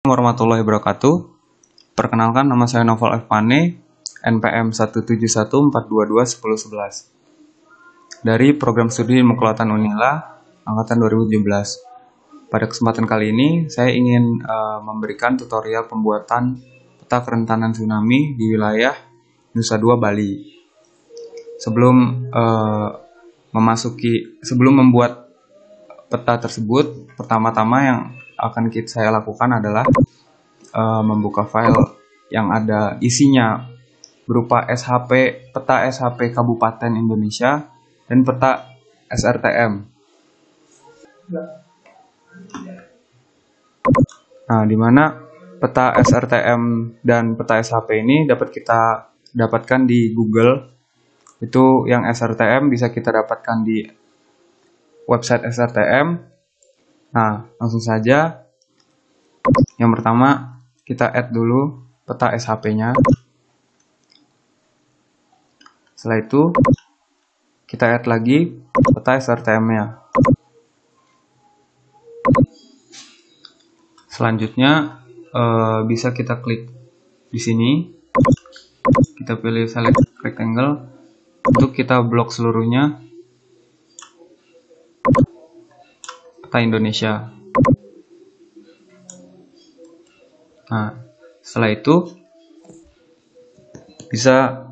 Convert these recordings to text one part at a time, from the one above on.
Warahmatullahi wabarakatuh. Perkenalkan, nama saya Novel Evane, NPM 171422111 dari Program Studi Ilmu Kelautan Unila angkatan 2017. Pada kesempatan kali ini saya ingin memberikan tutorial pembuatan peta kerentanan tsunami di wilayah Nusa Dua, Bali. Sebelum membuat peta tersebut, pertama-tama yang akan saya lakukan adalah membuka file yang ada isinya berupa peta SHP Kabupaten Indonesia dan peta SRTM. Nah, di mana peta SRTM dan peta SHP ini dapat kita dapatkan di Google. Itu yang SRTM bisa kita dapatkan di website SRTM. Nah, langsung saja. Yang pertama, kita add dulu peta SHP-nya. Setelah itu, kita add lagi peta SRTM-nya. Selanjutnya, bisa kita klik di sini. Kita pilih select rectangle untuk kita blok seluruhnya peta Indonesia. Nah, setelah itu bisa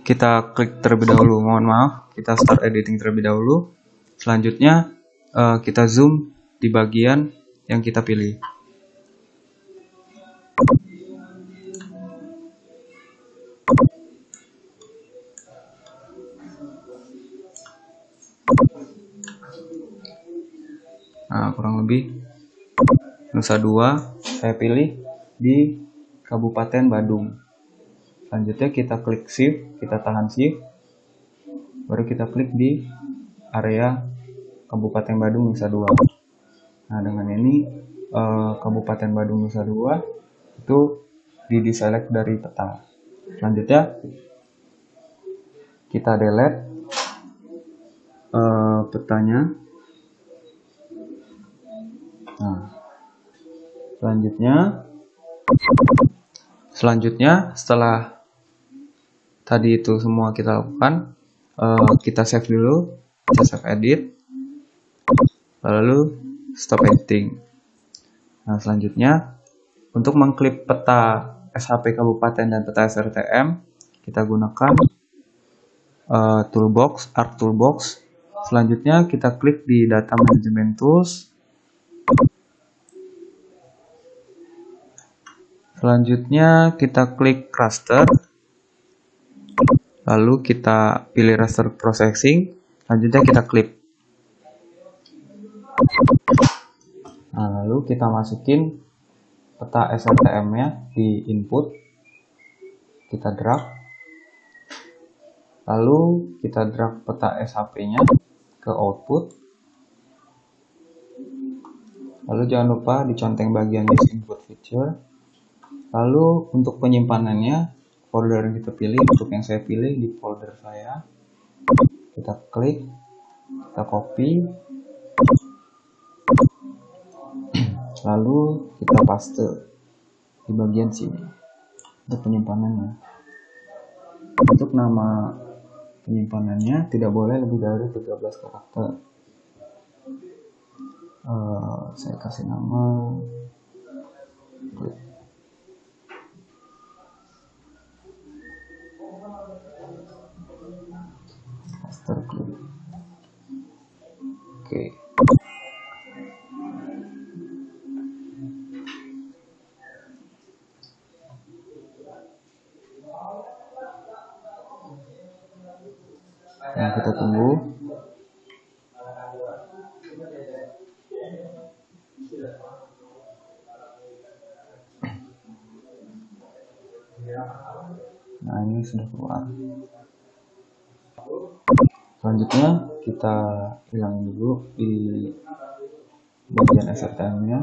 kita klik terlebih dahulu. Mohon maaf, kita start editing terlebih dahulu. Selanjutnya kita zoom di bagian yang kita pilih. Nah, kurang lebih Nusa Dua saya pilih di Kabupaten Badung. Selanjutnya kita klik shift, kita tahan shift, baru kita klik di area Kabupaten Badung Nusa Dua. Nah, dengan ini Kabupaten Badung Nusa Dua itu diselect dari peta. Selanjutnya kita delete petanya. Nah, selanjutnya setelah tadi itu semua kita lakukan, kita save dulu, kita save edit, lalu stop editing. Nah, selanjutnya untuk mengklip peta SHP Kabupaten dan peta SRTM, kita gunakan Arc Toolbox. Selanjutnya kita klik di Data Management Tools. Selanjutnya kita klik raster, lalu kita pilih raster processing, selanjutnya kita klip. Nah, lalu kita masukin peta SRTM-nya di input, kita drag, lalu kita drag peta SHP-nya ke output, lalu jangan lupa diconteng bagian use input feature. Lalu untuk penyimpanannya, folder yang kita pilih, untuk yang saya pilih di folder saya, kita klik, kita copy, lalu kita paste di bagian sini untuk penyimpanannya. Untuk nama penyimpanannya tidak boleh lebih dari 13 karakter. Saya kasih nama master clip. Oke. Nah, kita tunggu. Nah, ini sudah keluar. Selanjutnya kita hilangin dulu di bagian SRTM-nya.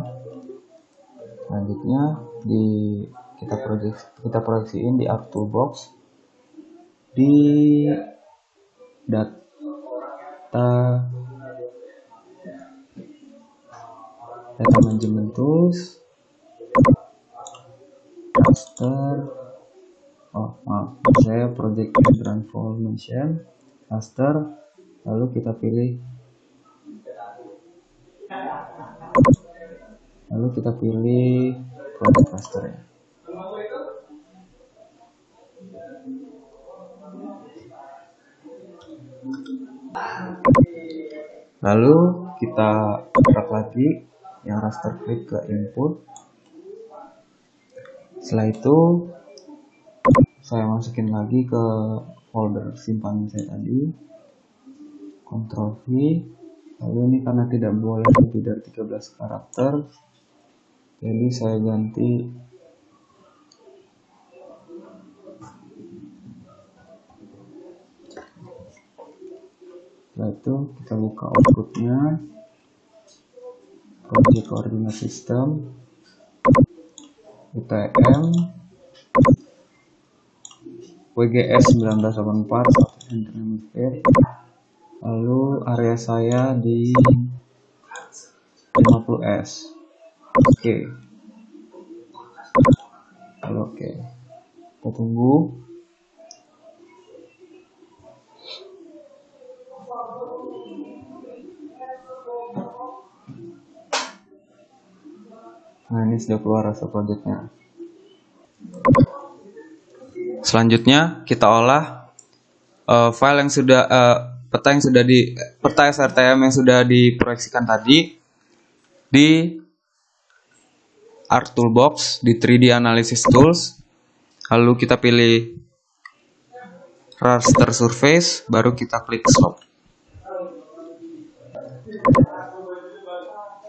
Selanjutnya kita proyeksiin di Arc Toolbox di kita data management tools, raster, saya project transformation, raster, lalu kita pilih project raster ya. Lalu kita drag lagi yang raster klik ke input. Setelah itu saya masukin lagi ke folder simpanan saya tadi, Ctrl V. Lalu ini karena tidak boleh lebih dari 13 karakter, jadi saya ganti setelah itu kita buka outputnya, project coordinate system, UTM, WGS 1984, enter hemisphere. Lalu area saya di 50S. Oke. Lalu oke. Kita tunggu. Nah, ini sudah keluar raster projectnya. Selanjutnya kita olah file yang sudah peta SRTM yang sudah diproyeksikan tadi di ArcToolbox di 3D Analysis Tools. Lalu kita pilih raster surface, baru kita klik slope.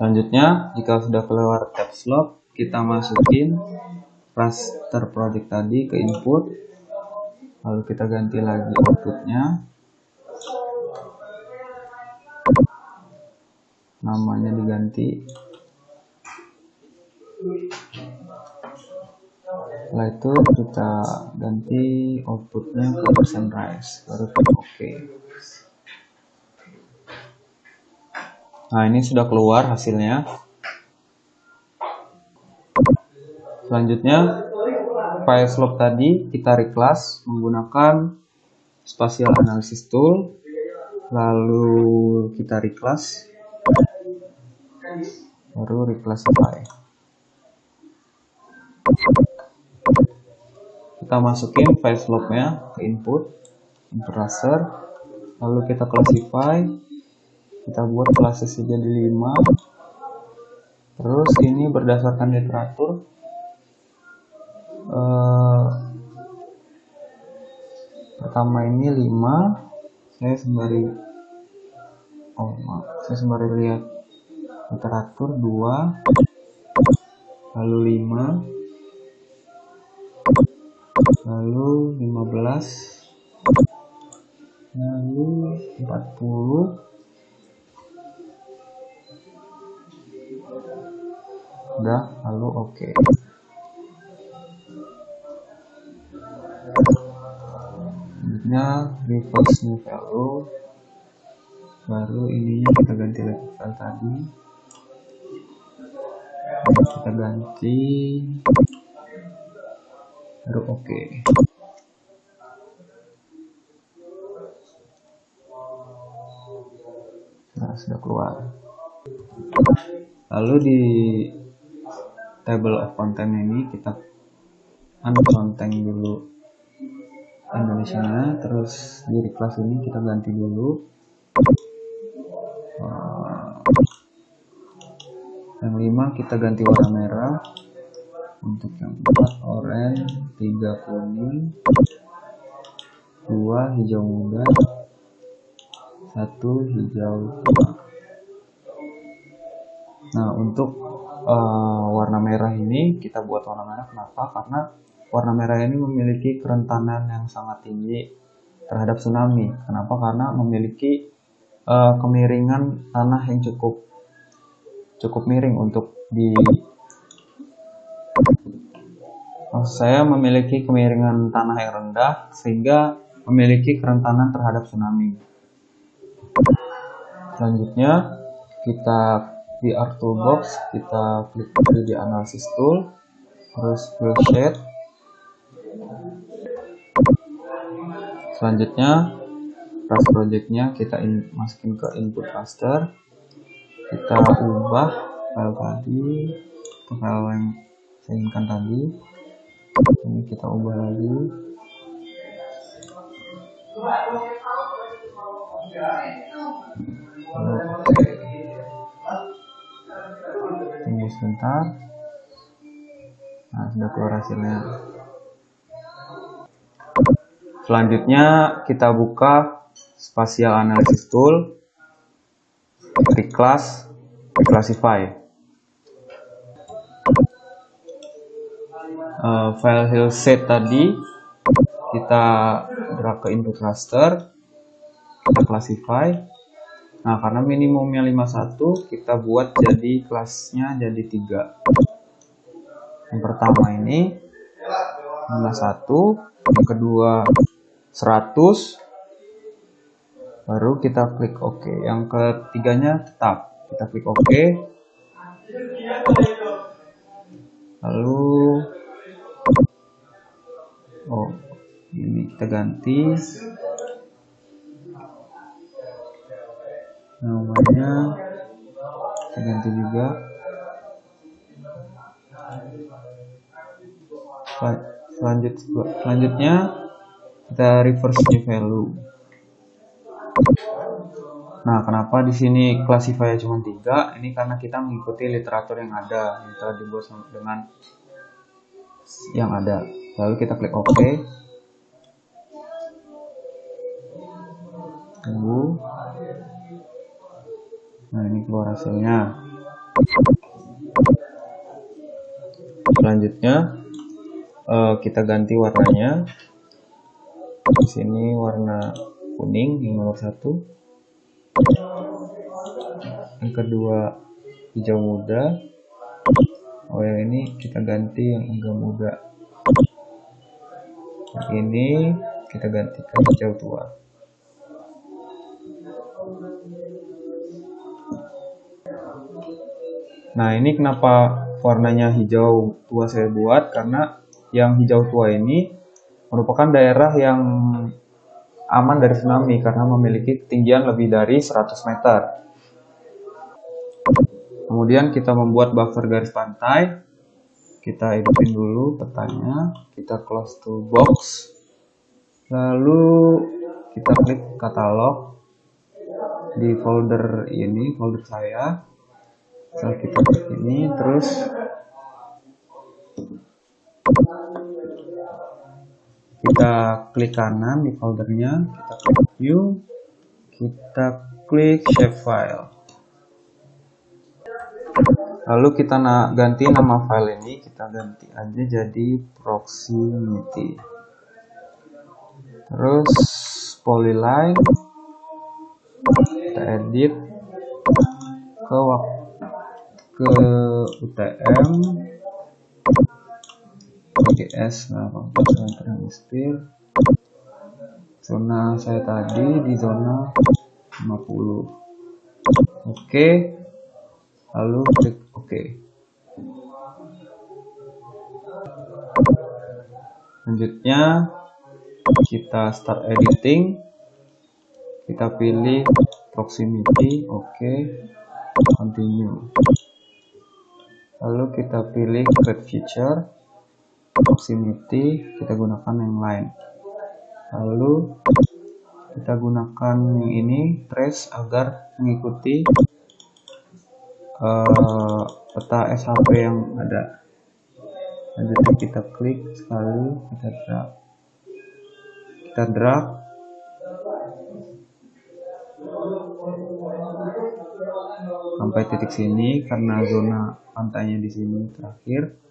Selanjutnya, jika sudah keluar tab slope, kita masukin raster project tadi ke input, lalu kita ganti lagi outputnya, namanya diganti. Setelah itu kita ganti outputnya ke %rise, baru klik OK. Nah, ini sudah keluar hasilnya. Selanjutnya, file slope tadi kita reclass menggunakan spatial analysis tool. Lalu kita reclass, baru reclassify. Kita masukin file slope-nya ke input raster, lalu kita classify. Kita buat kelasnya jadi 5. Terus ini berdasarkan literatur. Pertama ini 5. Saya sembari lihat literatur 2. Lalu 5. Lalu 15. Lalu 40. Udah, lalu oke. Selanjutnya reverse new value, baru ini kita ganti lagi file tadi, kita ganti, baru oke. Nah, sudah keluar. Lalu di table of content ini kita uncontent dulu Indonesia-nya, terus di kelas ini kita ganti dulu yang 5 kita ganti warna merah, untuk yang 4 oranye, 3 kuning, 2 hijau muda, 1 hijau tua. Nah, untuk warna merah ini kita buat warna merah kenapa? Karena warna merah ini memiliki kerentanan yang sangat tinggi terhadap tsunami. Kenapa? Karena memiliki kemiringan tanah yang cukup miring untuk maksud saya memiliki kemiringan tanah yang rendah sehingga memiliki kerentanan terhadap tsunami. Selanjutnya kita di Art Toolbox kita klik di Analysis Tool, terus Fill Shade. Selanjutnya brush projectnya kita masukin ke input raster, kita ubah file tadi ke file yang saya inginkan tadi. Ini kita ubah lagi. Tunggu sebentar. Nah, sudah keluar hasilnya. Selanjutnya kita buka Spatial Analysis Tool, klik Class, Classify. File Hillshade tadi kita drag ke input raster, kita classify. Nah, karena minimumnya 51, kita buat jadi kelasnya jadi 3. Yang pertama ini 51, yang kedua 100, baru kita klik OK. Yang ketiganya tetap, kita klik OK. Lalu ini kita ganti namanya, kita ganti juga. Selanjutnya kita reverse new value. Nah, kenapa di sini classify cuma 3? Ini karena kita mengikuti literatur yang ada, yang telah dibuat dengan yang ada. Lalu kita klik OK. Tunggu. Nah, ini keluar hasilnya. Selanjutnya kita ganti warnanya. Di sini warna kuning yang nomor 1. Yang kedua hijau muda. Yang ini kita ganti yang agak muda. Yang ini kita ganti ke hijau tua. Nah, ini kenapa warnanya hijau tua saya buat, karena yang hijau tua ini merupakan daerah yang aman dari tsunami karena memiliki ketinggian lebih dari 100 meter. Kemudian kita membuat buffer garis pantai. Kita editin dulu petanya, kita close toolbox, lalu kita klik katalog di folder ini, folder saya. Setelah kita klik ini, terus kita klik kanan di foldernya, kita klik view, kita klik save file. Lalu kita ganti nama file ini, kita ganti aja jadi proximity. Terus polyline, kita edit ke UTM, GS 84 hemisphere. Zona saya tadi di zona 50. Oke. Lalu klik OK. Selanjutnya kita start editing. Kita pilih proximity, OK, continue. Lalu kita pilih create feature, proximity, kita gunakan yang lain. Lalu kita gunakan yang ini, trace, agar mengikuti peta SHP yang ada. Selanjutnya kita klik sekali, kita drag, sampai titik sini karena zona pantainya di sini terakhir.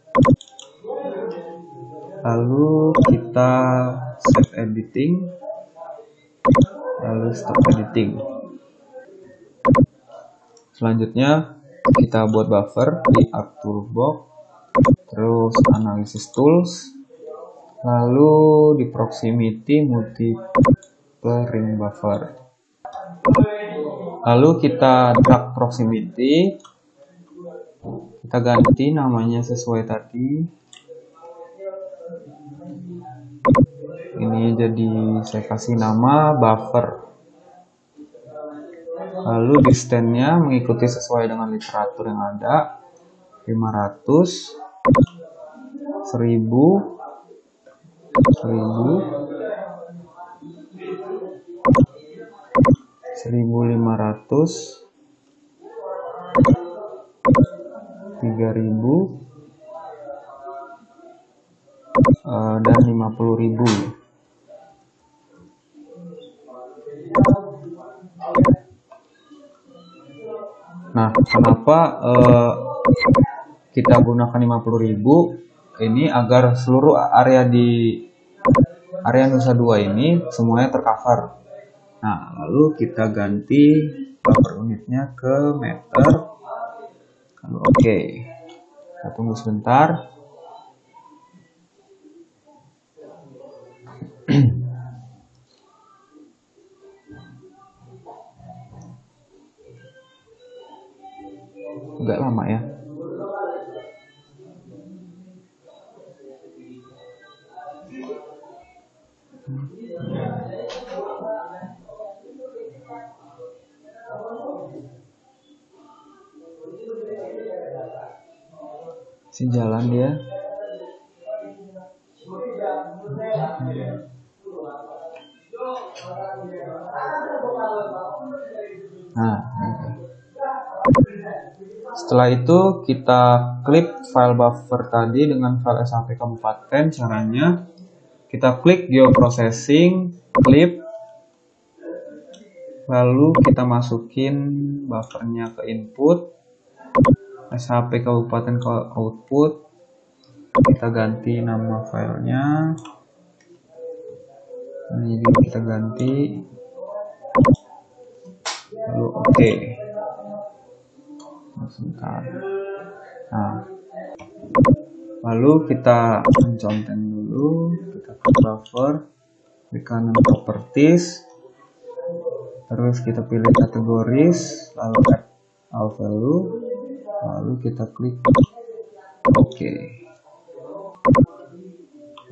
Lalu kita save editing, lalu stop editing. Selanjutnya kita buat buffer di Art Toolbox, terus Analysis Tools, lalu di Proximity Multiple Ring Buffer. Lalu kita drag proximity, kita ganti namanya sesuai tadi. Ini jadi saya kasih nama buffer. Lalu distance-nya mengikuti sesuai dengan literatur yang ada, 500, 1000, 1500, 3000, dan 50.000. Nah, kenapa kita gunakan 50.000? Ini agar seluruh area di area Nusa Dua ini semuanya tercover. Nah, lalu kita ganti per unitnya ke meter. Lalu oke. Kita tunggu sebentar. Agak lama ya. Si jalan dia. Nah, setelah itu kita klik file buffer tadi dengan file SHP kabupaten. Caranya kita klik geoprocessing, clip, lalu kita masukin buffernya ke input, SHP kabupaten ke output. Kita ganti nama filenya, ini juga kita ganti, lalu oke. Sebentar. Nah, lalu kita mencontek dulu, kita ke buffer, di kanan properties, terus kita pilih kategoris, lalu add all value, lalu kita klik oke.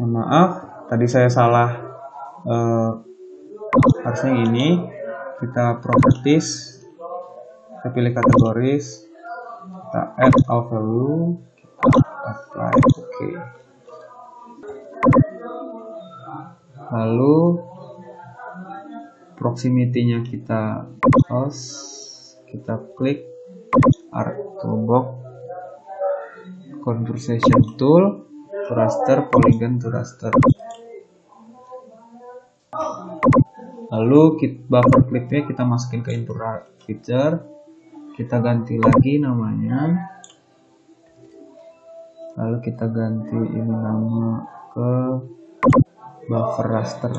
Mohon maaf, tadi saya salah, harusnya ini kita properties, kita pilih kategoris, kita add all value, kita apply oke. Lalu proximity-nya kita close, kita klik arc toolbox, conversion tool, to raster, polygon to raster. Lalu buffer clipnya kita masukin ke input feature, kita ganti lagi namanya, lalu kita ganti ini nama ke buffer raster.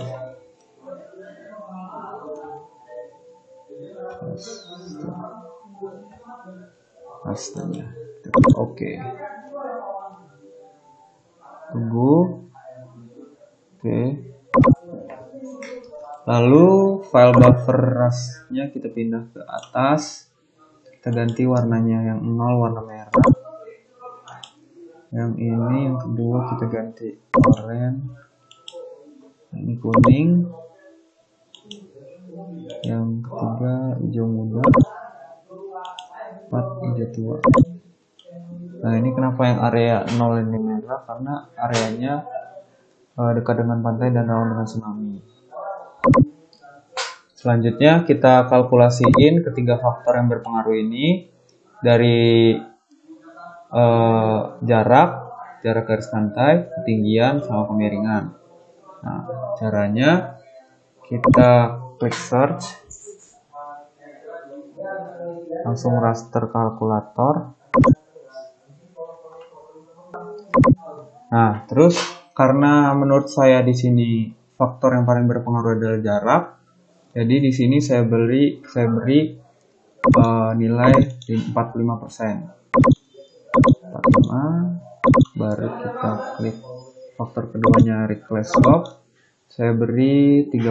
Rasternya oke. Tunggu. Oke. Lalu file buffer rasnya kita pindah ke atas. Kita ganti warnanya, yang 0 warna merah. Yang ini yang kedua kita ganti oranye. Ini kuning. Yang ketiga hijau muda. 4 hijau tua. Nah, ini kenapa yang area 0 ini merah? Karena areanya dekat dengan pantai dan rawan dengan tsunami. Selanjutnya kita kalkulasiin ketiga faktor yang berpengaruh ini dari jarak garis pantai, ketinggian, sama kemiringan. Nah, caranya kita klik search, langsung raster kalkulator. Nah, terus karena menurut saya di sini faktor yang paling berpengaruh adalah jarak, jadi di sini saya beri nilai 45%. 45, baru kita klik faktor keduanya reckless slope, saya beri 35%.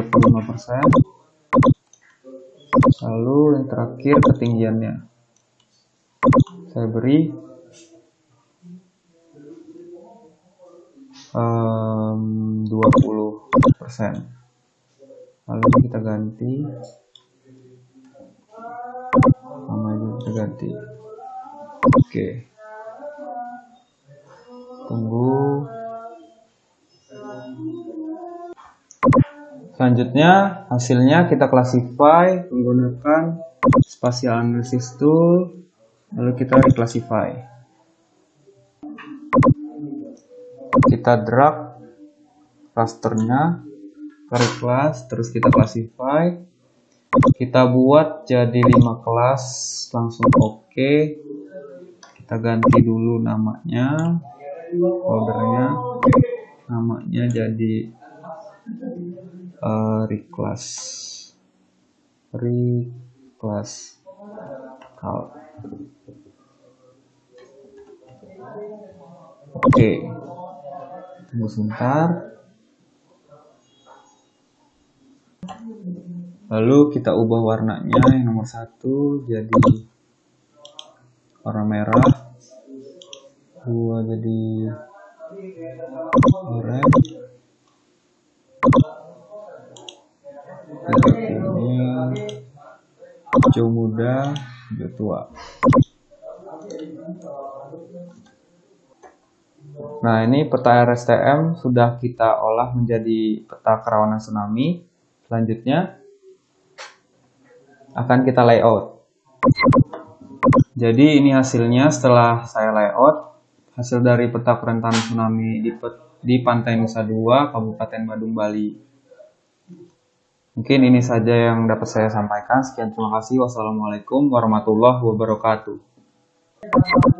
Lalu yang terakhir ketinggiannya. Saya beri 20%. Lalu kita ganti. Namanya kita ganti. Oke. Tunggu. Selanjutnya hasilnya kita classify menggunakan spatial analysis tool, lalu kita reclassify. Kita drag rasternya ke reclass, terus kita classify. Kita buat jadi 5 kelas, langsung oke. Kita ganti dulu namanya, foldernya, namanya jadi reclass calc. Oke, tunggu sebentar. Lalu kita ubah warnanya, yang nomor 1 jadi warna merah, 2 jadi oranye, ini hijau muda, hijau tua. Nah, ini peta RSTM sudah kita olah menjadi peta kerawanan tsunami. Selanjutnya akan kita layout. Jadi ini hasilnya setelah saya layout, hasil dari peta kerentanan tsunami di Pantai Nusa Dua, Kabupaten Badung, Bali. Mungkin ini saja yang dapat saya sampaikan. Sekian, terima kasih. Wassalamualaikum warahmatullahi wabarakatuh.